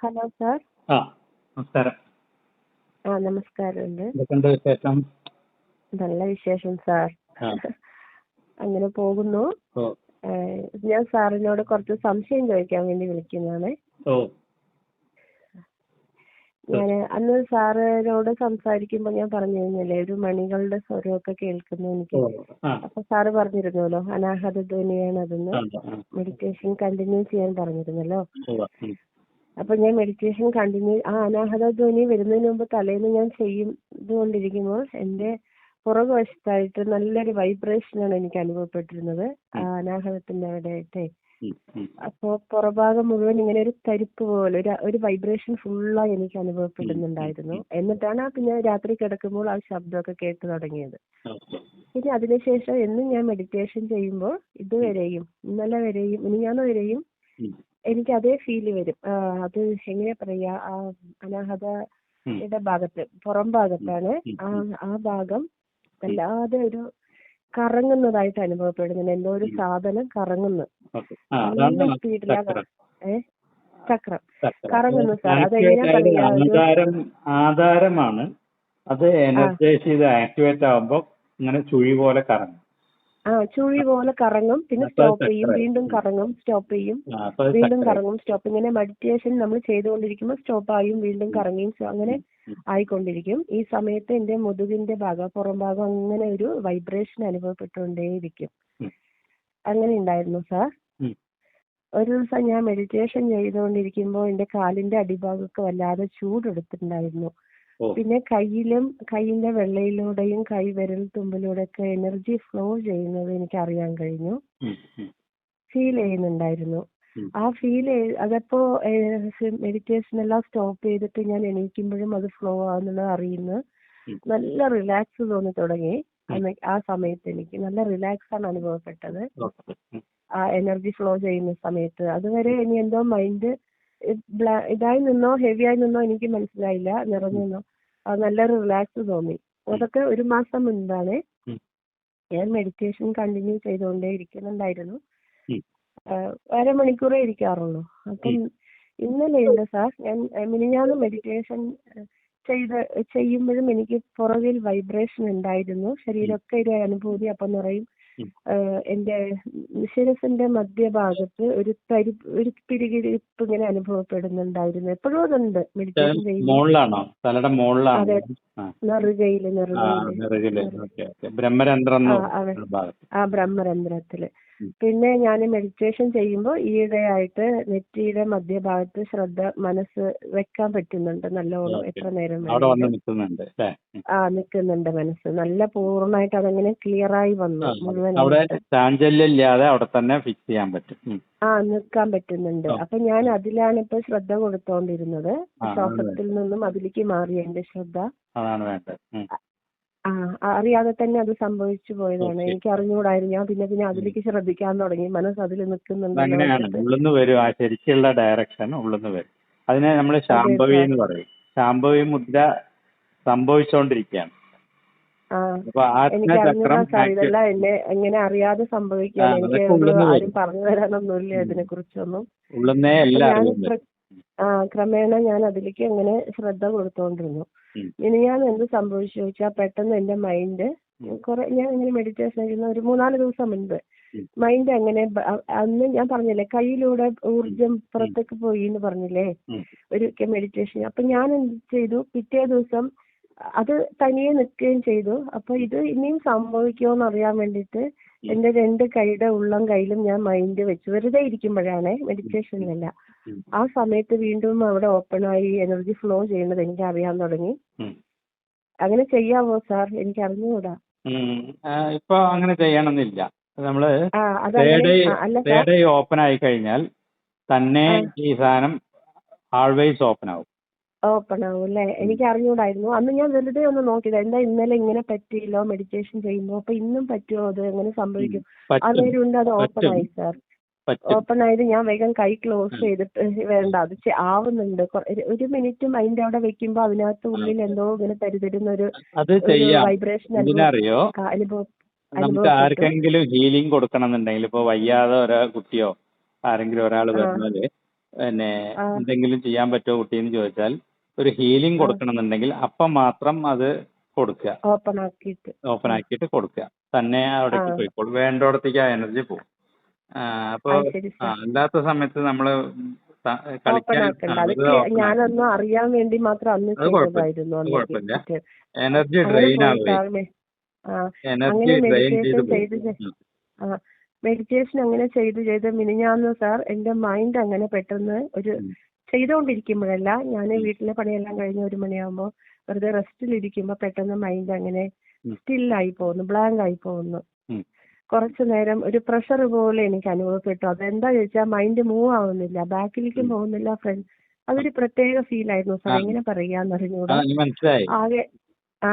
Hello sir. ആ നമസ്കാരം. നമസ്കാരമുണ്ട്. എന്തൊക്കെയുണ്ട് വിശേഷം? നല്ല വിശേഷം സാർ. ആ അങ്ങനെ പോകുന്നു. ഓ ഞാൻ സാറിനോട് കുറച്ച് സംശയം ചോദിക്കാൻ വേണ്ടി വിളിക്കുന്നതാണ്. ഓ ഞാൻ അന്ന് സാറിനോട് സംസാരിക്കുമ്പോൾ ഞാൻ പറഞ്ഞിരുന്നില്ലേ, ഒരു മണികളുടെ സ്വരമൊക്കെ കേൾക്കുന്നു എനിക്ക്. ഓ ആ അപ്പൊ സാറ് പറഞ്ഞിരുന്നല്ലോ അനാഹത ധ്വനിയാണ് അതെന്ന്. ആ ആ മെഡിറ്റേഷൻ കണ്ടിന്യൂ ചെയ്യാൻ പറഞ്ഞിരുന്നല്ലോ. ഉവ്വ, അപ്പൊ ഞാൻ മെഡിറ്റേഷൻ കണ്ടിന്യൂ അനാഹത ധ്വനി വരുന്നതിന് മുമ്പ് തലേന്ന് ഞാൻ ചെയ്തുകൊണ്ടിരിക്കുമ്പോൾ എന്റെ പുറകുവശത്തായിട്ട് നല്ലൊരു വൈബ്രേഷനാണ് എനിക്ക് അനുഭവപ്പെട്ടിരുന്നത്. ആ അനാഹതത്തിന്റെ അവിടെയായിട്ടേ. അപ്പോ പുറഭാഗം മുഴുവൻ ഇങ്ങനെ ഒരു തരിപ്പ് പോലെ ഒരു വൈബ്രേഷൻ ഫുള്ളായി എനിക്ക് അനുഭവപ്പെടുന്നുണ്ടായിരുന്നു. എന്നിട്ടാണ് പിന്നെ രാത്രി കിടക്കുമ്പോൾ ആ ശബ്ദമൊക്കെ കേട്ടു തുടങ്ങിയത്. പിന്നെ അതിനുശേഷം എന്നും ഞാൻ മെഡിറ്റേഷൻ ചെയ്യുമ്പോൾ ഇതുവരെയും ഇന്നലെ വരെയും മിനിഞ്ഞാന്ന് വരെയും എനിക്ക് അതേ ഫീല് വരും. അത് എങ്ങനെ പറയാ, ആ അനാഹതയുടെ ഭാഗത്ത് പുറം ഭാഗത്താണ് ആ ഭാഗം വല്ലാതെ ഒരു കറങ്ങുന്നതായിട്ട് അനുഭവപ്പെടുന്നുണ്ട്. എന്തോ ഒരു സാധനം കറങ്ങുന്നു, നല്ല സ്പീഡിലാണ്. ചക്രം കറങ്ങുന്നു സാർ. അതെങ്ങനെയാ പറയാ, ആധാരമാണ്. അത് എനർജൈസ് ചെയ്ത് ആക്ടിവേറ്റ് ആവുമ്പോ ഇങ്ങനെ ചുഴി പോലെ കറങ്ങും. ചുഴി പോലെ കറങ്ങും, പിന്നെ സ്റ്റോപ്പ് ചെയ്യും, വീണ്ടും കറങ്ങും, സ്റ്റോപ്പ് ചെയ്യും, വീണ്ടും കറങ്ങും, സ്റ്റോപ്പ്. ഇങ്ങനെ മെഡിറ്റേഷൻ നമ്മൾ ചെയ്തുകൊണ്ടിരിക്കുമ്പോൾ സ്റ്റോപ്പ് ആയും വീണ്ടും കറങ്ങിയും അങ്ങനെ ആയിക്കൊണ്ടിരിക്കും. ഈ സമയത്ത് എന്റെ മുതുകിന്റെ ഭാഗം, പുറം ഭാഗം അങ്ങനെ ഒരു വൈബ്രേഷൻ അനുഭവപ്പെട്ടുകൊണ്ടേയിരിക്കും. അങ്ങനെ ഉണ്ടായിരുന്നു സാർ. ഒരു ദിവസം ഞാൻ മെഡിറ്റേഷൻ ചെയ്തുകൊണ്ടിരിക്കുമ്പോൾ എന്റെ കാലിന്റെ അടിഭാഗമൊക്കെ വല്ലാതെ ചൂടെടുത്തിട്ടുണ്ടായിരുന്നു. പിന്നെ കൈയിന്റെ വെള്ളയിലൂടെയും വിരൽ തുമ്പിലൂടെ ഒക്കെ എനർജി ഫ്ലോ ചെയ്യുന്നത് എനിക്ക് അറിയാൻ കഴിഞ്ഞു, ഫീൽ ചെയ്യുന്നുണ്ടായിരുന്നു. ആ അതപ്പോ മെഡിറ്റേഷൻ എല്ലാം സ്റ്റോപ്പ് ചെയ്തിട്ട് ഞാൻ എണീക്കുമ്പോഴും അത് ഫ്ലോ ആവുന്നുള്ളത് അറിയുന്നു. നല്ല റിലാക്സ് തോന്നി തുടങ്ങി. ആ സമയത്ത് എനിക്ക് നല്ല റിലാക്സ് ആണ് അനുഭവപ്പെട്ടത്, ആ എനർജി ഫ്ലോ ചെയ്യുന്ന സമയത്ത്. അതുവരെ ഇനി എന്തോ മൈൻഡ് ഇതായി നിന്നോ ഹെവി ആയി നിന്നോ എനിക്ക് മനസ്സിലായില്ല, നിറഞ്ഞു നിന്നോ നല്ലൊരു റിലാക്സ് തോന്നി. അതൊക്കെ ഒരു മാസം മുൻപാണ്. ഞാൻ മെഡിറ്റേഷൻ കണ്ടിന്യൂ ചെയ്തുകൊണ്ടേ ഇരിക്കുന്നുണ്ടായിരുന്നു. അരമണിക്കൂറേ ഇരിക്കാറുള്ളൂ. അപ്പം ഇന്നലെയുണ്ട് സാർ, ഞാൻ മിനിഞ്ഞാന്ന് മെഡിറ്റേഷൻ ചെയ്യുമ്പോഴും എനിക്ക് പുറകിൽ വൈബ്രേഷൻ ഉണ്ടായിരുന്നു. ശരീരമൊക്കെ ഒരു അനുഭൂതി. അപ്പം നിറയും എന്റെ ശിരസിന്റെ മധ്യഭാഗത്ത് ഒരു പിരികിരിപ്പ് ഇങ്ങനെ അനുഭവപ്പെടുന്നുണ്ടായിരുന്നു. എപ്പോഴും അതുണ്ട് മെഡിറ്റേഷൻ ചെയ്യുമ്പോൾ. അതെ, നെറുകയില് ബ്രഹ്മരന്ധ്രത്തില്. പിന്നെ ഞാൻ മെഡിറ്റേഷൻ ചെയ്യുമ്പോൾ ഈയിടെയായിട്ട് നെറ്റിയുടെ മധ്യഭാഗത്ത് മനസ്സ് വെക്കാൻ പറ്റുന്നുണ്ട് നല്ലോണം. എത്ര നേരം നിൽക്കുന്നുണ്ട് മനസ്സ് നല്ല പൂർണ്ണമായിട്ട് അതങ്ങനെ ക്ലിയർ ആയി വന്നു മുഴുവനായിട്ട്. നിൽക്കാൻ പറ്റുന്നുണ്ട്. അപ്പൊ ഞാൻ അതിലാണ് ഇപ്പൊ ശ്രദ്ധ കൊടുത്തോണ്ടിരുന്നത്. ശ്വാസത്തിൽ നിന്നും അതിലേക്ക് മാറി എന്റെ ശ്രദ്ധ. അറിയാതെ തന്നെ അത് സംഭവിച്ചു പോയതാണ്. എനിക്ക് അറിഞ്ഞുകൂടായിരുന്നു. ഞാൻ പിന്നെ അതിലേക്ക് ശ്രദ്ധിക്കാൻ തുടങ്ങി. മനസ്സ് അതിൽ നിൽക്കുന്നുണ്ടല്ലോ. ഉള്ളുന്ന് വരും, ആ ശരിക്കുള്ള ഡയറക്ഷൻ ഉള്ളുന്ന് വരും. അതിനെ നമ്മൾ ശാംഭവി എന്ന് പറയും. ശാംഭവി മുദ്ര സംഭവിച്ചുകൊണ്ടിരിക്കുകയാണ്. എനിക്ക് അറിഞ്ഞൂടാ സാർ, ഇതെല്ലാം എങ്ങനെ അറിയാതെ സംഭവിക്കുകയാണ്. എനിക്ക് ആരും പറഞ്ഞു തരാനൊന്നുമില്ല ഇതിനെ കുറിച്ചൊന്നും. ക്രമേണ ഞാൻ അതിലേക്ക് അങ്ങനെ ശ്രദ്ധ കൊടുത്തോണ്ടിരുന്നു. ഇനി ഞാൻ എന്ത് സംഭവിച്ചു ചോദിച്ചാൽ, പെട്ടെന്ന് എന്റെ മൈൻഡ് ഞാൻ ഇങ്ങനെ മെഡിറ്റേഷൻ ചെയ്യുന്ന ഒരു 3-4 ദിവസം മുൻപ് മൈൻഡ് അങ്ങനെ അന്ന് ഞാൻ പറഞ്ഞില്ലേ കയ്യിലൂടെ ഊർജം പുറത്തേക്ക് പോയി എന്ന് പറഞ്ഞില്ലേ ഒരു മെഡിറ്റേഷൻ. അപ്പൊ ഞാൻ എന്ത് ചെയ്തു, പിറ്റേ ദിവസം അത് തനിയെ നിൽക്കുകയും ചെയ്തു. അപ്പൊ ഇത് ഇനിയും സംഭവിക്കുമോന്ന് അറിയാൻ വേണ്ടിയിട്ട് എന്റെ 2 കൈയുടെ ഉള്ളം കയ്യിലും ഞാൻ മൈൻഡ് വെച്ചു. വെറുതെ ഇരിക്കുമ്പോഴാണ്, മെഡിറ്റേഷനിലല്ല. ആ സമയത്ത് വീണ്ടും അവിടെ ഓപ്പണായി എനർജി ഫ്ലോ ചെയ്യുന്നത് എനിക്ക് അറിയാൻ തുടങ്ങി. അങ്ങനെ ചെയ്യാവോ സാർ? എനിക്ക് അറിഞ്ഞുകൂടാ. ഇപ്പൊ അങ്ങനെ ചെയ്യണമെന്നില്ല. നമ്മള് ഓപ്പൺ ആയി കഴിഞ്ഞാൽ തന്നെ ഈ സാധനം ആൾവേസ് ഓപ്പൺ ആവും. ഓപ്പൺ ആവും അല്ലേ? എനിക്ക് അറിഞ്ഞുകൂടായിരുന്നു. അന്ന് ഞാൻ വെറുതെ ഒന്ന് നോക്കിയത്, എന്താ ഇന്നലെ ഇങ്ങനെ പറ്റിയില്ലോ മെഡിറ്റേഷൻ ചെയ്യുമ്പോൾ, അപ്പൊ ഇന്നും പറ്റുമോ, അത് എങ്ങനെ സംഭവിക്കും? അന്നേരം അത് ഓപ്പൺ ആയി സാർ. ഓപ്പൺ ആയത് ഞാൻ വേഗം കൈ ക്ലോസ് ചെയ്തിട്ട് വേണ്ട അത് ആവുന്നുണ്ട്. 1 മിനിറ്റ് മൈൻഡ് അവിടെ വെക്കുമ്പോ അതിനകത്ത് ഉള്ളിൽ എന്തോ ഇങ്ങനെ തരുതരുന്ന ഒരു വൈബ്രേഷൻ അനുഭവം. നമുക്ക് ആർക്കെങ്കിലും ഹീലിംഗ് കൊടുക്കണം എന്നുണ്ടെങ്കിൽ, ഇപ്പൊ വയ്യാതെ കുട്ടിയോ ആരെങ്കിലും ഒരാൾ വരുന്നത് പിന്നെ ആ എന്തെങ്കിലും ചെയ്യാൻ പറ്റുമോ കുട്ടീന്ന് ചോദിച്ചാൽ ഒരു ഹീലിംഗ് ആ കൊടുക്കണമെന്നുണ്ടെങ്കിൽ അപ്പം മാത്രം അത് കൊടുക്കുക, ഓപ്പൺ ആക്കിയിട്ട് ഓപ്പൺ ആ ആക്കിയിട്ട് കൊടുക്കുക. തന്നെ ആ അവിടേക്ക് പോയിക്കോളും, വേണ്ടോടത്തേക്ക് ആ എനർജി പോകും. അപ്പോൾ അത് ശരി സാർ. അല്ലാത്ത സമയത്ത് നമ്മൾ ഓപ്പൺ കളിക്കാൻ ആക്കണ്ട, അത് വെറുതെ ഓപ്പൺ ആക്കി ഞാനൊന്ന് അറിയാൻ വേണ്ടി മാത്രം അന്ന് അത് കുഴപ്പമില്ല, ചെയ്തതായിരുന്നു അത് അന്നെങ്കിൽ കുഴപ്പമില്ല. മറ്റേ. എനർജി അങ്ങനെ ഡ്രെയിൻ പോയി ആവുകയെ, സാറിനെ. ആ എനർജി അങ്ങനെ ഡ്രെയിൻ മെഡിറ്റേഷൻ ചെയ്ത് ചെയ്ത് പോകും. ആ മെഡിറ്റേഷൻ അങ്ങനെ ചെയ്ത് മിനിഞ്ഞാന്ന് സാർ എൻ്റെ മൈൻഡ് അങ്ങനെ പെട്ടെന്ന് ഒരു ഉം. ചെയ്തുകൊണ്ടിരിക്കുമ്പോഴല്ല, ഞാൻ ഉം. വീട്ടിലെ പണിയെല്ലാം കഴിഞ്ഞ് 1 മണിയാകുമ്പോൾ വെറുതെ റെസ്റ്റിലിരിക്കുമ്പോൾ പെട്ടെന്ന് മൈൻഡ് അങ്ങനെ ഉം. സ്റ്റില്ലായി പോകുന്നു, ബ്ലാങ്ക് ആയി പോകുന്നു. ഉം. കുറച്ചു നേരം ഒരു പ്രഷർ പോലെ എനിക്ക് അനുഭവപ്പെട്ടു. അതെന്താ ചോദിച്ചാൽ മൈൻഡ് മൂവ് ആവുന്നില്ല, ബാക്കിലേക്കും ഉം. പോകുന്നില്ല, ഫ്രണ്ട്. അതൊരു പ്രത്യേക ഫീൽ ആയിരുന്നു ആ സാർ, എങ്ങനെ പറയാന്നറിഞ്ഞൂടാ. എനിക്ക് മനസ്സിലായി. ആകെ ആ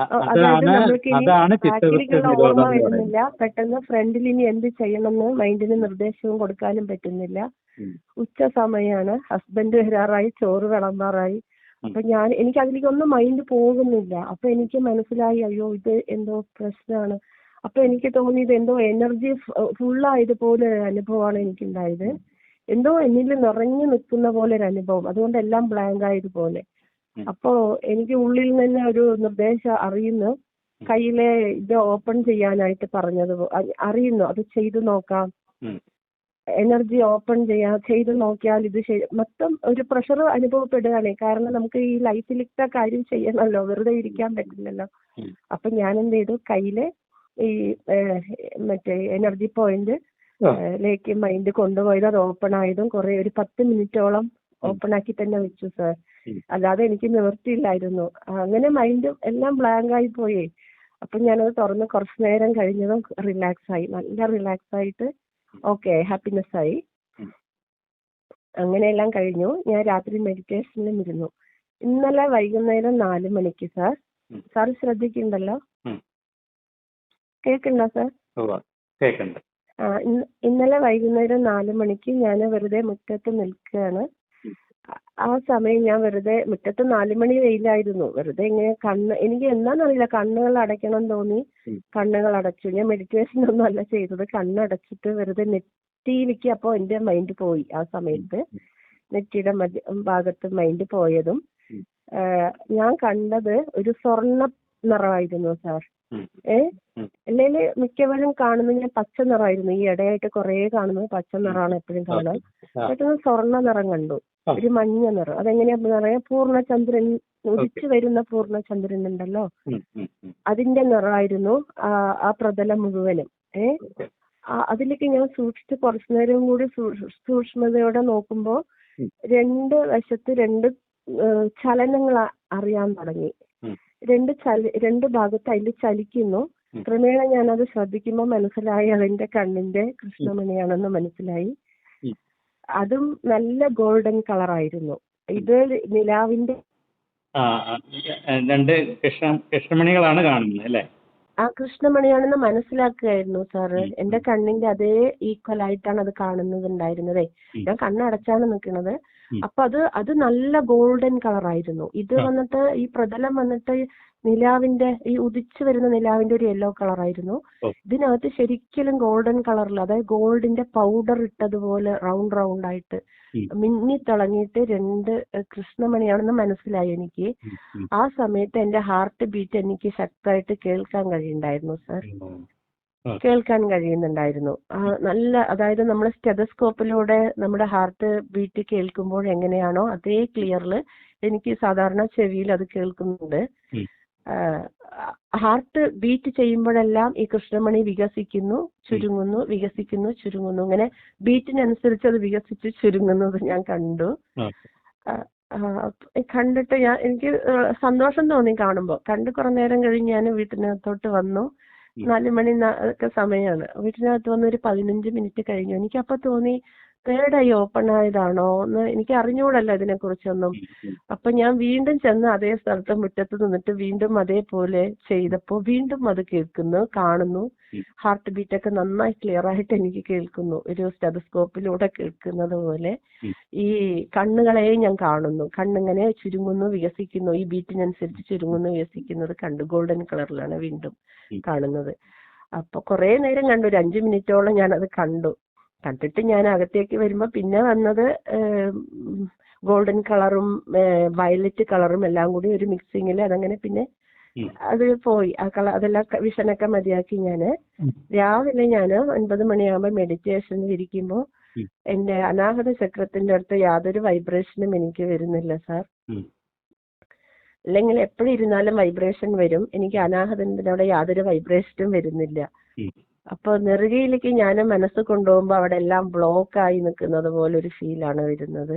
അതായത് അതാണ് നമ്മൾക്ക് ഇനി അതാണ് ചിത്തവൃത്തി ബാക്കിലേക്കുള്ള നിരോധം ഓർമ്മ എന്ന് പറയുന്നത്. വരുന്നില്ല, പെട്ടെന്ന് ഫ്രണ്ടിൽ ഇനി എന്ത് ചെയ്യണമെന്ന് മൈൻഡിന് നിർദ്ദേശവും കൊടുക്കാനും പറ്റുന്നില്ല. ഉം. ഉച്ച സമയമാണ്, ഹസ്ബൻഡ് വരാറായി, ചോറ് വിളമ്പാറായി. ഉം. അപ്പൊ എനിക്ക് അതിലേക്കൊന്നും മൈൻഡ് പോകുന്നില്ല. അപ്പൊ എനിക്ക് മനസ്സിലായി, അയ്യോ ഇത് എന്തോ പ്രശ്നമാണ്. അപ്പൊ എനിക്ക് തോന്നി ഇത് എന്തോ എനർജി ഫുള്ളായതുപോലെ ഒരു അനുഭവമാണ് എനിക്കുണ്ടായത്. എന്തോ എന്നിൽ നിറഞ്ഞു നിൽക്കുന്ന പോലെ ഒരു അനുഭവം, അതുകൊണ്ട് എല്ലാം ബ്ലാങ്ക് ആയതുപോലെ. ഉം. അപ്പോ എനിക്ക് ഉള്ളിൽ നിന്ന് ഒരു നിർദ്ദേശം അറിയുന്നു, കയ്യിലെ ഇത് ഓപ്പൺ ചെയ്യാനായിട്ട് പറഞ്ഞത് അറിയുന്നു, അത് ചെയ്തു നോക്കാം, ഉം. എനർജി ഓപ്പൺ ചെയ്ത് നോക്കിയാൽ ഇത് മൊത്തം ഒരു പ്രഷർ അനുഭവപ്പെടുകയാണ്. കാരണം നമുക്ക് ഈ ലൈഫിലത്തെ കാര്യം ചെയ്യണമല്ലോ, വെറുതെ ഇരിക്കാൻ പറ്റില്ലല്ലോ. ഉം. അപ്പൊ ഞാൻ എന്ത് ചെയ്തു, കയ്യില് ഈ മറ്റേ എനർജി പോയിന്റ് ആ. ലേക്ക് മൈൻഡ് കൊണ്ടുപോയത്, അത് ഓപ്പൺ ആയതും കുറെ ഒരു 10 മിനിറ്റോളം ഓപ്പൺ ആക്കി തന്നെ വെച്ചു സാർ. ഉം. അല്ലാതെ എനിക്ക് നിവൃത്തിയില്ലായിരുന്നു. അങ്ങനെ മൈൻഡ് എല്ലാം ബ്ലാങ്ക് ആയി പോയേ. അപ്പൊ ഞാനത് തുറന്ന് കുറച്ചു നേരം കഴിഞ്ഞതും റിലാക്സ് ആയി, നല്ല റിലാക്സ് ആയിട്ട് ഓക്കെ ഹാപ്പിനെസ് ആയി. ഉം. അങ്ങനെയെല്ലാം കഴിഞ്ഞു. ഞാൻ രാത്രി മെഡിറ്റേഷനിലും ഇരുന്നു. ഇന്നലെ വൈകുന്നേരം 4 മണിക്ക് സാർ. ഉം. സാർ ശ്രദ്ധിക്കുന്നുണ്ടല്ലോ, ഉം. കേൾക്കണ്ടോ സാർ? ഉവ്വ. കേൾക്കുന്നുണ്ട്. ഇന്നലെ വൈകുന്നേരം 4 മണിക്ക് ഞാൻ വെറുതെ മുറ്റത്ത് നിൽക്കുകയാണ്. ഉം. ആ സമയം ഞാൻ വെറുതെ മുറ്റത്ത് 4 മണി വെയിലായിരുന്നു, വെറുതെ ഇങ്ങനെ എനിക്ക് എന്താണെന്നറിയില്ല, കണ്ണുകൾ അടയ്ക്കണം തോന്നി, ഉം. കണ്ണുകൾ അടച്ചു. ഞാൻ മെഡിറ്റേഷൻ ഒന്നും അല്ല ചെയ്തത്, കണ്ണടച്ചിട്ട് വെറുതെ നെറ്റിയിലേക്ക് അപ്പോൾ എൻ്റെ മൈൻഡ് പോയി. ആ സമയത്ത് നെറ്റിയുടെ ഭാഗത്ത് മൈൻഡ് പോയതും ഉം. ഞാൻ കണ്ടത് ഒരു സ്വർണ്ണ നിറമായിരുന്നു സാർ. ഉം. ഉം. അല്ലെങ്കിൽ മിക്കവരും കാണുന്നത് ഞാൻ പച്ച നിറമായിരുന്നു. ഈ ഇടയായിട്ട് കുറേ കാണുന്നത് പച്ച നിറമാണ് എപ്പോഴും കാണാൻ. ആ. പെട്ടെന്ന് സ്വർണ്ണ നിറം കണ്ടു, ആ. ഒരു മഞ്ഞ നിറം. അതെങ്ങനെയാന്ന് പറയാ, പൂർണ്ണചന്ദ്രൻ, ഉദിച്ചു വരുന്ന പൂർണ്ണചന്ദ്രൻ ഉണ്ടല്ലോ, ഉം. ഉം. ഉം. അതിന്റെ നിറമായിരുന്നു ആ പ്രതലം മുഴുവനും. ഓക്കെ. അതിലേക്ക് ഞാൻ സൂക്ഷിച്ച് കുറച്ചു നേരം കൂടി സൂക്ഷ്മതയോടെ നോക്കുമ്പോൾ ഉം. 2 വശത്ത് 2 ചലനങ്ങൾ അറിയാൻ തുടങ്ങി. ഉം. 2 ഭാഗത്ത് അതിൽ ചലിക്കുന്നു. ഉം. ക്രമേണ ഞാനത് ശ്രദ്ധിക്കുമ്പോൾ മനസ്സിലായി, അതെന്റെ കണ്ണിന്റെ കൃഷ്ണമണിയാണെന്ന് മനസ്സിലായി. ഉം. അതും നല്ല ഗോൾഡൻ കളറായിരുന്നു. ഇത് നിലാവിന്റെ ആ. രണ്ട് കൃഷ്ണമണികളാണ് കാണുന്നത് അല്ലേ? ആ കൃഷ്ണമണിയാണെന്ന് മനസ്സിലാക്കുകയായിരുന്നു സാറ്. ഉം. എന്റെ കണ്ണിന്റെ അതേ ഈക്വൽ ആയിട്ടാണ് അത് കാണുന്നുണ്ടായിരുന്നതേ. ഉം. ഞാൻ കണ്ണടച്ചാണ് നിൽക്കുന്നത്. ഉം. അപ്പൊ അത് നല്ല ഗോൾഡൻ കളറായിരുന്നു. ഇത് ആ. വന്നിട്ട് ഈ പ്രതലം വന്നിട്ട് നിലാവിന്റെ ഈ ഉദിച്ചു വരുന്ന നിലാവിന്റെ ഒരു യെല്ലോ കളറായിരുന്നു. ഓ. ഇതിനകത്ത് ശരിക്കും ഗോൾഡൻ കളറിൽ, അതായത് ഗോൾഡിന്റെ പൗഡർ ഇട്ടതുപോലെ റൗണ്ട് ആയിട്ട് ഉം. മിന്നി തിളങ്ങിയിട്ട് 2 കൃഷ്ണമണിയാണെന്ന് മനസ്സിലായി എനിക്ക്. ഉം. ഉം. ആ സമയത്ത് എന്റെ ഹാർട്ട് ബീറ്റ് എനിക്ക് ശക്തമായിട്ട് കേൾക്കാൻ കഴിയുന്നുണ്ടായിരുന്നു സാർ. ആ. കേൾക്കാൻ കഴിയുന്നുണ്ടായിരുന്നു. നല്ല, അതായത് നമ്മൾ സ്റ്റെതസ്കോപ്പിലൂടെ നമ്മുടെ ഹാർട്ട് ബീറ്റ് കേൾക്കുമ്പോൾ എങ്ങനെയാണോ അതേ ക്ലിയറിൽ എനിക്ക് സാധാരണ ചെവിയിൽ അത് കേൾക്കുന്നുണ്ട്. ഉം. ഹാർട്ട് ബീറ്റ് ചെയ്യുമ്പോഴെല്ലാം ഈ കൃഷ്ണമണി വികസിക്കുന്നു, ചുരുങ്ങുന്നു, വികസിക്കുന്നു, ചുരുങ്ങുന്നു. ഇങ്ങനെ ബീറ്റിനനുസരിച്ച് അത് വികസിച്ച് ചുരുങ്ങുന്നത് ഞാൻ കണ്ടു. കണ്ടിട്ട് എനിക്ക് സന്തോഷം തോന്നി കാണുമ്പോൾ. കണ്ട് കുറെ നേരം കഴിഞ്ഞ് ഞാൻ വീട്ടിനകത്തോട്ട് വന്നു. 4 മണി ഒക്കെ സമയമാണ്. വീട്ടിനകത്ത് വന്ന് ഒരു 15 മിനിറ്റ് കഴിഞ്ഞു. എനിക്കപ്പോൾ തോന്നി, തേർഡ് ഐ ഓപ്പൺ ആയതാണോ എന്ന് എനിക്ക് അറിഞ്ഞുകൂടല്ലോ ഇതിനെക്കുറിച്ചൊന്നും. അപ്പൊ ഞാൻ വീണ്ടും ചെന്ന് അതേ സ്ഥലത്ത് മുറ്റത്ത് നിന്നിട്ട് വീണ്ടും അതേപോലെ ചെയ്തപ്പോൾ വീണ്ടും അത് കേൾക്കുന്നു, കാണുന്നു. ഹാർട്ട് ബീറ്റൊക്കെ നന്നായി ക്ലിയർ ആയിട്ട് എനിക്ക് കേൾക്കുന്നു, ഒരു സ്റ്റെതസ്കോപ്പിലൂടെ കേൾക്കുന്നത് പോലെ. ഈ കണ്ണുകളെയും ഞാൻ കാണുന്നു, കണ്ണിങ്ങനെ ചുരുങ്ങുന്നു, വികസിക്കുന്നു, ഈ ബീറ്റിനനുസരിച്ച് ചുരുങ്ങുന്നു, വികസിക്കുന്നത് കണ്ടു. ഗോൾഡൻ കളറിലാണ് വീണ്ടും കാണുന്നത്. അപ്പൊ കുറെ നേരം കണ്ടു, ഒരു 5 മിനിറ്റോളം ഞാനത് കണ്ടു. കണ്ടിട്ട് ഞാൻ അകത്തേക്ക് വരുമ്പോ പിന്നെ വന്നത് ഗോൾഡൻ കളറും വയലറ്റ് കളറും എല്ലാം കൂടി ഒരു മിക്സിങ്ങിൽ അതങ്ങനെ പിന്നെ അത് പോയി. ആ അതെല്ലാം വിഷനൊക്കെ മതിയാക്കി ഞാന് രാവിലെ ഞാൻ 9 മണിയാകുമ്പോൾ മെഡിറ്റേഷനിൽ ഇരിക്കുമ്പോൾ എന്റെ അനാഹത ചക്രത്തിന്റെ അടുത്ത് യാതൊരു വൈബ്രേഷനും എനിക്ക് വരുന്നില്ല സാർ. അല്ലെങ്കിൽ എപ്പോഴും ഇരുന്നാലും വൈബ്രേഷൻ വരും. എനിക്ക് അനാഹതത്തിന്റെ അവിടെ യാതൊരു വൈബ്രേഷനും വരുന്നില്ല. അപ്പൊ നെറുകയിലേക്ക് ഞാൻ മനസ്സ് കൊണ്ടുപോകുമ്പോ അവിടെ എല്ലാം ബ്ലോക്ക് ആയി നിൽക്കുന്നത് പോലെ ഒരു ഫീലാണ് വരുന്നത്.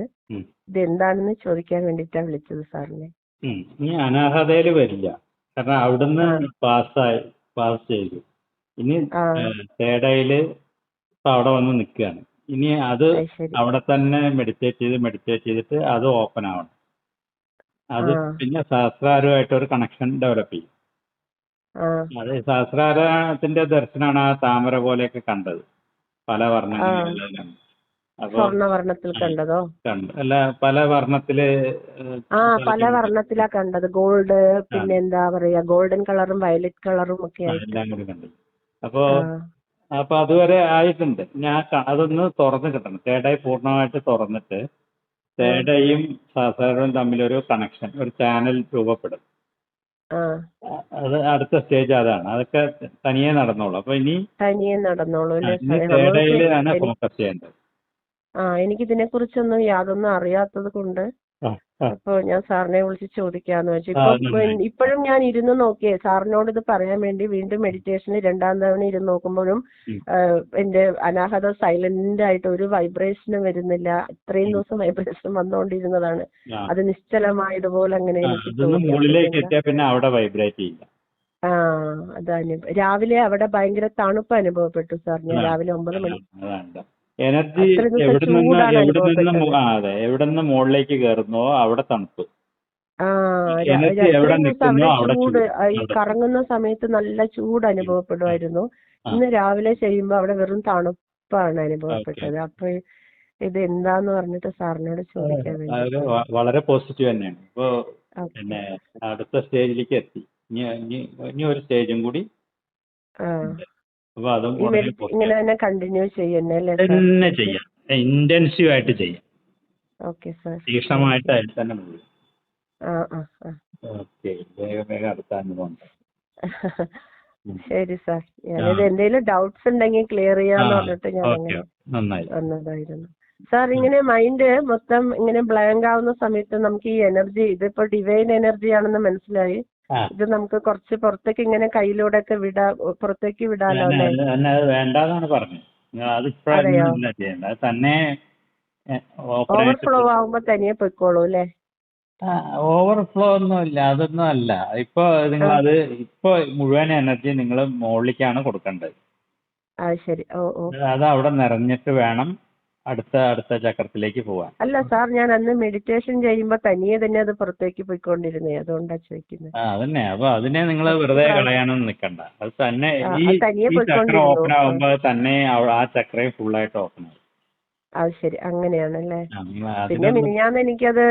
ഇത് എന്താണെന്ന് ചോദിക്കാൻ വേണ്ടിട്ടാ വിളിച്ചത് സാറിനെ. ഇനി അനാഹതയില് വരില്ല, കാരണം അവിടുന്ന് പാസ് ചെയ്തു. ഇനി തേടയില് അവിടെ വന്ന് നിൽക്കുകയാണ്. ഇനി അത് അവിടെ തന്നെ മെഡിറ്റേറ്റ് ചെയ്തിട്ട് അത് ഓപ്പൺ ആവണം. അത് പിന്നെ സഹസ്രാരമായിട്ട് ഒരു കണക്ഷൻ ഡെവലപ്പ് ചെയ്യും. അത് സഹസ്രാരത്തിന്റെ ദർശനമാണ് ആ താമര പോലെയൊക്കെ കണ്ടത്, പല വർണ്ണങ്ങളിലെല്ലാം. സ്വർണ്ണവർണ്ണത്തിൽ കണ്ടതോ? അല്ല, പല വർണ്ണത്തില്. പല വർണ്ണത്തിലാ കണ്ടത്. ഗോൾഡ്, പിന്നെ എന്താ പറയാ, ഗോൾഡൻ കളറും വയലറ്റ് കളറും ഒക്കെ എല്ലാം കൂടി കണ്ടത്. അപ്പൊ അതുവരെ ആയിട്ടുണ്ട്. ഞാൻ അതൊന്ന് തുറന്ന് കിട്ടണം. തേടായി പൂർണ്ണമായിട്ട് തുറന്നിട്ട് തേടയും സഹസ്രവും തമ്മിലൊരു കണക്ഷൻ, ഒരു ചാനൽ രൂപപ്പെടും. അത് അടുത്ത സ്റ്റേജ് അതാണ്. അതൊക്കെ തനിയെ നടന്നോളൂ. അപ്പൊ ഇനി തനിയെ നടന്നോളൂ. തേടയിലാണ് ഫോക്കസ് ചെയ്യേണ്ടത്. എനിക്ക് ഇതിനെ കുറിച്ചൊന്നും യാതൊന്നും അറിയാത്തത് കൊണ്ട് അപ്പൊ ഞാൻ സാറിനെ വിളിച്ച് ചോദിക്കാന്ന് വെച്ചു. ഇപ്പോഴും ഞാൻ ഇരുന്ന് നോക്കിയേ സാറിനോട് ഇത് പറയാൻ വേണ്ടി വീണ്ടും മെഡിറ്റേഷനിൽ 2ാം തവണ ഇരുന്ന് നോക്കുമ്പോഴും എന്റെ അനാഹത സൈലന്റ് ആയിട്ട് ഒരു വൈബ്രേഷനും വരുന്നില്ല. ഇത്രയും ദിവസം വൈബ്രേഷൻ വന്നുകൊണ്ടിരുന്നതാണ്. അത് നിശ്ചലമായതുപോലെ അങ്ങനെ എനിക്ക് അതാണ്. രാവിലെ അവിടെ ഭയങ്കര തണുപ്പ് അനുഭവപ്പെട്ടു സാർ. ഞാൻ രാവിലെ 9 മണി എനർജി എവിടെ നിന്ന് മുകളിലേക്ക് കയറുന്നോ അവിടെ തണുപ്പ്. എനർജി എവിടെ നിൽക്കുന്നോ അവിടെ ചൂട്. ഈ കറങ്ങുന്ന സമയത്ത് നല്ല ചൂട് അനുഭവപ്പെടുമായിരുന്നു. ഇന്ന് രാവിലെ ചെയ്യുമ്പോ അവിടെ വെറും തണുപ്പാണ് അനുഭവപ്പെട്ടത്. അപ്പൊ ഇത് എന്താന്ന് പറഞ്ഞിട്ട് സാറിനോട് ചോദിക്കാൻ വേണ്ടി. വളരെ പോസിറ്റീവ് തന്നെയാണ്. ഇപ്പൊ പിന്നെ അടുത്ത സ്റ്റേജിലേക്ക് എത്തി. ഇനി ഒരു സ്റ്റേജും കൂടി. ഇങ്ങനെ തന്നെ കണ്ടിന്യൂ ചെയ്യുന്നല്ലേ? തന്നെ ചെയ്യാം, ഇന്റൻസീവ് ആയിട്ട് ചെയ്യാം. ഓക്കെ സാർ, തീക്ഷ്ണമായിട്ട് അതിൽ തന്നെ മുഴുവൻ. ഓക്കെ, വേഗം അടുത്ത അനുഭവം. ശരി സാർ. ഞാനിത് എന്തെങ്കിലും ഡൗട്ട്സ് ഉണ്ടെങ്കിൽ ക്ലിയർ ചെയ്യാന്ന് പറഞ്ഞിട്ട് ഞാൻ അങ്ങനെ വന്നതായിരുന്നു സാർ. ഇങ്ങനെ മൈൻഡ് മൊത്തം ഇങ്ങനെ ബ്ലാങ്ക് ആവുന്ന സമയത്ത് നമുക്ക് ഈ എനർജി, ഇതിപ്പോ ഡിവൈൻ എനർജി ആണെന്ന് മനസ്സിലായി. ഇത് നമുക്ക് കുറച്ച് പുറത്തേക്ക് ഇങ്ങനെ കയ്യിലൂടെ ഒക്കെ പുറത്തേക്ക് വിടാലോ അല്ലേ? വേണ്ടെന്നാണ് പറഞ്ഞത്. തന്നെ ഓവർഫ്ലോ ആവുമ്പോ തനിയെ പൊയ്ക്കോളൂ അല്ലേ? ഓവർഫ്ലോ ഒന്നുമില്ല, അതൊന്നും അല്ല. ഇപ്പൊ നിങ്ങൾ അത് ഇപ്പൊ മുഴുവൻ എനർജി നിങ്ങൾ മുകളിലേക്കാണ് കൊടുക്കേണ്ടത്. ശരി. അത് അവിടെ നിറഞ്ഞിട്ട് വേണം അടുത്ത ചക്രത്തിലേക്ക് പോവാൻ. അല്ല സാർ, ഞാൻ അന്ന് മെഡിറ്റേഷൻ ചെയ്യുമ്പോ തനിയെ തന്നെ അത് പുറത്തേക്ക് പോയിക്കൊണ്ടിരുന്നേ, അതുകൊണ്ടാ ചോദിക്കുന്നത്. അതന്നെ. അപ്പൊ അതിനെ നിങ്ങൾ വെറുതെ കളയാനൊന്നും നിൽക്കണ്ട. അത് തന്നെ ഈ ചക്ര ഓപ്പൺ ആവുമ്പോ തന്നെ ആ ചക്രയും ഫുള്ളായിട്ട് ഓപ്പൺ ആവും. അത് ശരി, അങ്ങനെയാണല്ലേ? പിന്നെ മിനിഞ്ഞാന്ന് എനിക്കത്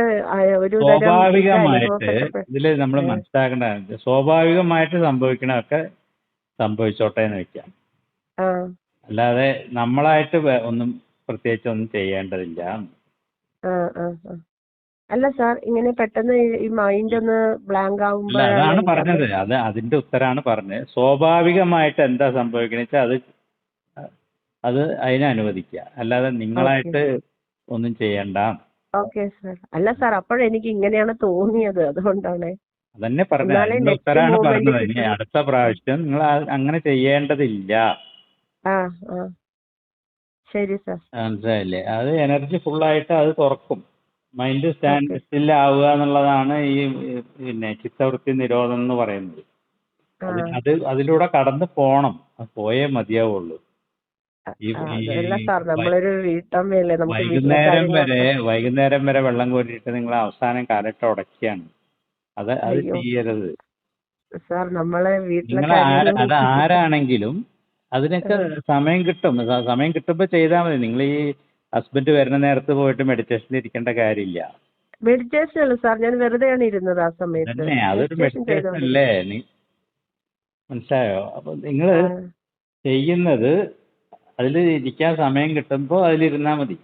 ഒരു സ്വാഭാവികമായിട്ട് ഇതില് നമ്മൾ മനസ്സിലാക്കേണ്ട, സ്വാഭാവികമായിട്ട് സംഭവിക്കണതൊക്കെ സംഭവിച്ചോട്ടെ എന്ന് വെക്കാം. അല്ലാതെ നമ്മളായിട്ട് ഒന്നും പ്രത്യേകിച്ച് ഒന്നും ചെയ്യേണ്ടതില്ല. അല്ല സാർ, ഇങ്ങനെ പെട്ടെന്ന് ഈ മൈൻഡ് ഒന്ന് ബ്ലാങ്ക് ആവുമ്പോൾ അതാണ് പറഞ്ഞത്. അതിന്റെ ഉത്തരാണ് പറഞ്ഞത്. സ്വാഭാവികമായിട്ട് എന്താ സംഭവിക്കണ വെച്ചാൽ അത് അതിനെ അനുവദിക്കുക, അല്ലാതെ നിങ്ങളായിട്ട് ഒന്നും ചെയ്യണ്ട. Okay sir. അല്ല സാർ, അപ്പോഴെനിക്ക് ഇങ്ങനെയാണ് തോന്നിയത്, അതുകൊണ്ടാണ്. അതന്നെ പറഞ്ഞത്. അതിന്റെ ഉത്തരാണ് പറഞ്ഞത്. ഇനി അടുത്ത പ്രാവശ്യം നിങ്ങൾ അങ്ങനെ ചെയ്യേണ്ടതില്ല. ശരി സാർ, മനസ്സിലായില്ലേ? അത് എനർജി ഫുള്ളായിട്ട് അത് തുറക്കും. മൈൻഡ് സ്റ്റാൻഡ് സ്റ്റിൽ ആവുക എന്നുള്ളതാണ് ഈ പിന്നെ ചിത്തവൃത്തി നിരോധനം എന്ന് പറയുന്നത്. അതിലൂടെ കടന്നു പോണം, പോയേ മതിയാവുള്ളൂ. വൈകുന്നേരം വരെ വെള്ളം കോരിയിട്ട് നിങ്ങൾ അവസാനം കാലിട്ട് ഉടയ്ക്കുകയാണ്. അത് ചെയ്യരുത്. അത് ആരാണെങ്കിലും അതിനൊക്കെ സമയം കിട്ടും. സമയം കിട്ടുമ്പോൾ ചെയ്താൽ മതി. നിങ്ങൾ ഈ ഹസ്ബൻഡ് വരുന്ന നേരത്ത് പോയിട്ട് മെഡിറ്റേഷനിൽ ഇരിക്കേണ്ട കാര്യമില്ല. മെഡിറ്റേഷൻ അല്ല സാർ, ഞാൻ വെറുതെയാണ് ഇരുന്നത് ആ സമയത്ത്. അതൊരു മെഡിറ്റേഷൻ അല്ലേ? മനസ്സിലായോ? അപ്പൊ നിങ്ങൾ ചെയ്യുന്നത് അതിൽ ഇരിക്കാൻ സമയം കിട്ടുമ്പോൾ അതിലിരുന്നാ മതി.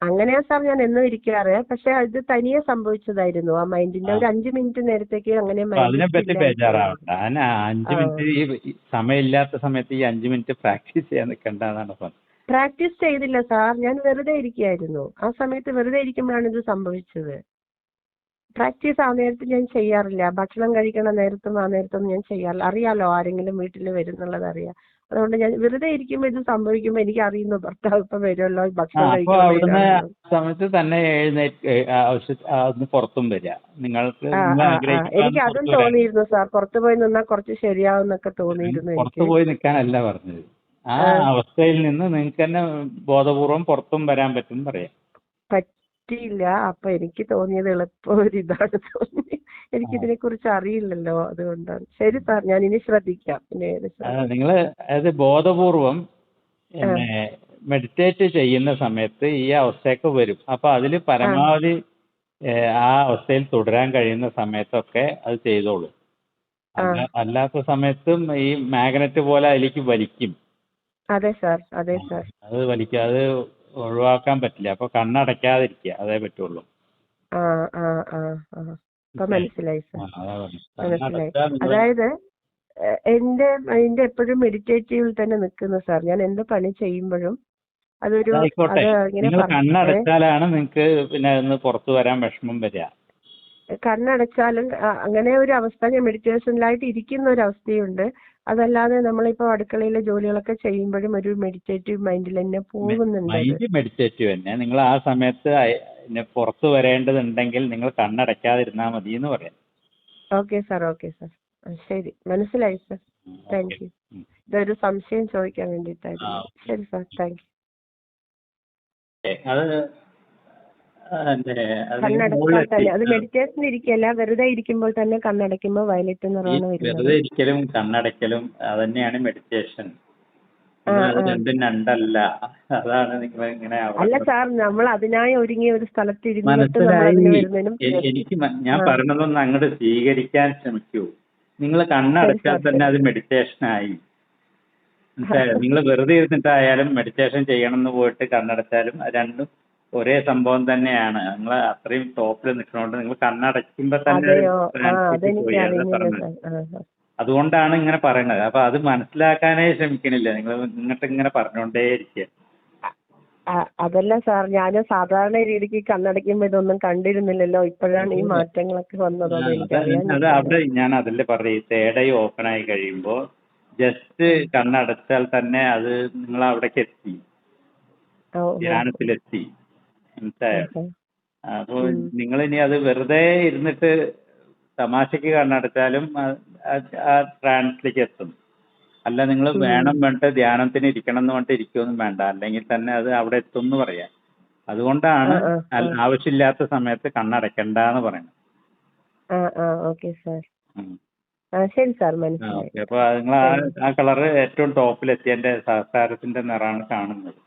അങ്ങനെയാ സാർ ഞാൻ എന്നും ഇരിക്കാറ്. പക്ഷെ അത് തനിയെ സംഭവിച്ചതായിരുന്നു. ആ മൈൻഡിന്റെ ഒരു 5 മിനിറ്റ് നേരത്തേക്ക് അങ്ങനെ അതിനെപ്പറ്റി ബേജാറാവണ്ട. 5 മിനിറ്റ് ഈ സമയമില്ലാത്ത സമയത്ത് ഈ 5 മിനിറ്റ് പ്രാക്ടീസ് ചെയ്യാൻ നിൽക്കണ്ടെന്നാണ് പറഞ്ഞത്. പ്രാക്ടീസ് ചെയ്തില്ല സാർ, ഞാൻ വെറുതെ ഇരിക്കുകയായിരുന്നു. ആ സമയത്ത് വെറുതെ ഇരിക്കുമ്പോഴാണ് ഇത് സംഭവിച്ചത്. പ്രാക്ടീസ് ആ നേരത്ത് ഞാൻ ചെയ്യാറില്ല. ഭക്ഷണം കഴിക്കണ നേരത്തും ആ നേരത്തൊന്നും ഞാൻ ചെയ്യാറില്ല. അറിയാലോ ആരെങ്കിലും വീട്ടിൽ വരുന്നുള്ളത് അറിയാം. അതുകൊണ്ട് ഞാൻ വെറുതെ ഇരിക്കുമ്പോൾ ഇത് സംഭവിക്കുമ്പോൾ എനിക്ക് അറിയുന്നു ഭർത്താവ് ഇപ്പൊ വരുമല്ലോ, ഭക്ഷണം അവിടുന്ന് സമയത്ത് തന്നെ എഴുന്നേറ്റ് പുറത്തും വരിക. നിങ്ങൾക്ക് എനിക്ക് അതും തോന്നിയിരുന്നു സാർ. പുറത്തു പോയി നിന്നാൽ കുറച്ച് ശരിയാവുന്നൊക്കെ തോന്നിയിരുന്നു. പുറത്തു പോയി നിൽക്കാനല്ല പറഞ്ഞത്, ആ അവസ്ഥയിൽ നിന്ന് നിങ്ങൾക്ക് തന്നെ ബോധപൂർവം പുറത്തും വരാൻ പറ്റും പറയാം. പറ്റിയില്ല. അപ്പൊ എനിക്ക് തോന്നിയത് എളുപ്പം ഒരു ഇതാണ് തോന്നി. എനിക്കിതിനെ കുറിച്ച് അറിയില്ലല്ലോ, അതുകൊണ്ടാണ്. ശരി സാർ, ഞാൻ ഇനി ശ്രദ്ധിക്കാം. നിങ്ങൾ അതായത് ബോധപൂർവം മെഡിറ്റേറ്റ് ചെയ്യുന്ന സമയത്ത് ഈ അവസ്ഥയൊക്കെ വരും. അപ്പൊ അതിൽ പരമാവധി ആ അവസ്ഥയിൽ തുടരാൻ കഴിയുന്ന സമയത്തൊക്കെ അത് ചെയ്തോളൂ. അല്ലാത്ത സമയത്തും ഈ മാഗ്നറ്റ് പോലെ അതിലേക്ക് വലിക്കും. അതെ സാർ, അതെ സാർ. അത് വലിക്കുക, അത് ഒഴിവാക്കാൻ പറ്റില്ല. അപ്പൊ കണ്ണടയ്ക്കാതിരിക്കുക, അതേ പറ്റുള്ളൂ. മനസ്സിലായി സാർ, മനസ്സിലായി. അതായത് എന്റെ എപ്പോഴും മെഡിറ്റേറ്റീവിൽ തന്നെ നിൽക്കുന്നു സാർ. ഞാൻ എന്ത് പണി ചെയ്യുമ്പോഴും അതൊരു കണ്ണടച്ചാലാണ് നിങ്ങൾക്ക് പിന്നെ ഒന്ന് പുറത്തു വരാൻ വിഷമം വരിക. കണ്ണടച്ചാലും അങ്ങനെ ഒരു അവസ്ഥ, ഞാൻ മെഡിറ്റേഷനിലായിട്ട് ഇരിക്കുന്ന ഒരു അവസ്ഥയുണ്ട്. അതല്ലാതെ നമ്മളിപ്പോ അടുക്കളയിലെ ജോലികളൊക്കെ ചെയ്യുമ്പോഴും ഒരു മെഡിറ്റേറ്റീവ് മൈൻഡിൽ തന്നെ പോകുന്നുണ്ട്. മൈൻഡ് മെഡിറ്റേറ്റീവ് തന്നെ. നിങ്ങൾ ആ സമയത്ത് പുറത്തു വരേണ്ടതുണ്ടെങ്കിൽ നിങ്ങൾ കണ്ണടയ്ക്കാതിരുന്നാൽ മതി എന്ന് പറയാം. Okay sir, okay sir. ശരി, മനസ്സിലായി സാർ. Thank you. ഇതൊരു സംശയം ചോദിക്കാൻ വേണ്ടിയിട്ടായിരുന്നു. ശരി സാർ, താങ്ക് യു. കണ്ണടച്ചാൽ തന്നെ അത് മെഡിറ്റേഷൻ ഇരിക്കല്ല, വെറുതെ ഇരിക്കുമ്പോൾ തന്നെ കണ്ണടയ്ക്കുമ്പോൾ വയലറ്റ് നിറമാണ് വരുന്നത്. വെറുതെ ഇരിക്കലും കണ്ണടയ്ക്കലും അതന്നെയാണ് മെഡിറ്റേഷൻ. രണ്ടും രണ്ടല്ല. അതാണ് നിങ്ങൾ ഇങ്ങനെ. അല്ല സാർ, നമ്മൾ അതിനായി ഒരുങ്ങിയ ഒരു സ്ഥലത്ത് ഇരുന്നിട്ട് എനിക്ക് ഞാൻ പറഞ്ഞതൊന്ന് അങ്ങോട്ട് സ്വീകരിക്കാൻ ശ്രമിക്കൂ. നിങ്ങൾ കണ്ണടച്ചാൽ തന്നെ അത് മെഡിറ്റേഷനായി. നിങ്ങൾ വെറുതെ ഇരുന്നിട്ടായാലും മെഡിറ്റേഷൻ ചെയ്യണം എന്ന് പോയിട്ട് കണ്ണടച്ചാലും രണ്ടും ഒരേ സംഭവം തന്നെയാണ്. നിങ്ങൾ അത്രയും ടോപ്പിൽ നിൽക്കുന്നതുകൊണ്ട് നിങ്ങൾ കണ്ണടയ്ക്കുമ്പോ തന്നെ അതുകൊണ്ടാണ് ഇങ്ങനെ പറയുന്നത്. അപ്പൊ അത് മനസ്സിലാക്കാനേ ശ്രമിക്കണില്ല. നിങ്ങൾ ഇങ്ങോട്ട് ഇങ്ങനെ പറഞ്ഞുകൊണ്ടേയിരിക്കുക. അതല്ല സാർ, ഞാൻ സാധാരണ രീതിക്ക് കണ്ണടയ്ക്കുമ്പോ ഇതൊന്നും കണ്ടിരുന്നില്ലല്ലോ. ഇപ്പോഴാണ് ഈ മാറ്റങ്ങളൊക്കെ വന്നത്. അത് അവിടെ ഞാൻ അതല്ലേ പറയും, തേർഡ് ഐ ഓപ്പൺ ആയി കഴിയുമ്പോ ജസ്റ്റ് കണ്ണടച്ചാൽ തന്നെ അത് നിങ്ങൾ അവിടേക്ക് എത്തി, ധ്യാനത്തിലെത്തി. മനസ്സിലായോ? അപ്പോൾ നിങ്ങൾ ഇനി അത് വെറുതെ ഇരുന്നിട്ട് തമാശക്ക് കണ്ണടച്ചാലും ആ ട്രാൻസിലേക്ക് എത്തും. അല്ല നിങ്ങൾ വേണം വേണ്ട ധ്യാനത്തിന് ഇരിക്കണം എന്ന് പറഞ്ഞിട്ട് ഇരിക്കുമൊന്നും വേണ്ട, അല്ലെങ്കിൽ തന്നെ അത് അവിടെ എത്തും എന്ന് പറയാം. അതുകൊണ്ടാണ് ആവശ്യമില്ലാത്ത സമയത്ത് കണ്ണടയ്ക്കണ്ടെന്ന് പറയുന്നത്. ശരി സാർ, മനസ്സിലായി. അപ്പൊ നിങ്ങൾ ആ കളറ് ഏറ്റവും ടോപ്പിലെത്തിയതിന്റെ സഹസ്രാരത്തിന്റെ നിറാണ് കാണുന്നത്.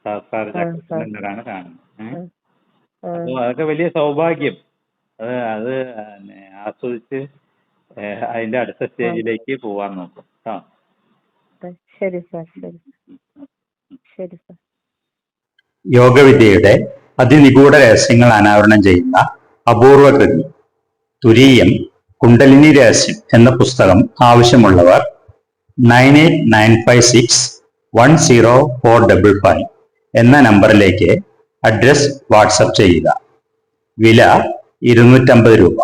സഹസ്രാര ചക്രത്തിന്റെ നിറാണ് കാണുന്നത്. അപ്പൊ അതൊക്കെ വലിയ സൗഭാഗ്യം. അത് ആസ്വദിച്ച് അതിന്റെ അടുത്ത സ്റ്റേജിലേക്ക് പോവാൻ നോക്കും. ശരി സാർ, ശരി, ശരി സാർ. യോഗവിദ്യയുടെ അതിനിഗൂഢ രഹസ്യങ്ങൾ അനാവരണം ചെയ്യുന്ന അപൂർവ കൃതി തുരീയം കുണ്ടലിനി രഹസ്യം എന്ന പുസ്തകം ആവശ്യമുള്ളവർ 9895610455 എന്ന നമ്പറിലേക്ക് അഡ്രസ് വാട്സപ്പ് ചെയ്യുക. വില 250 രൂപ.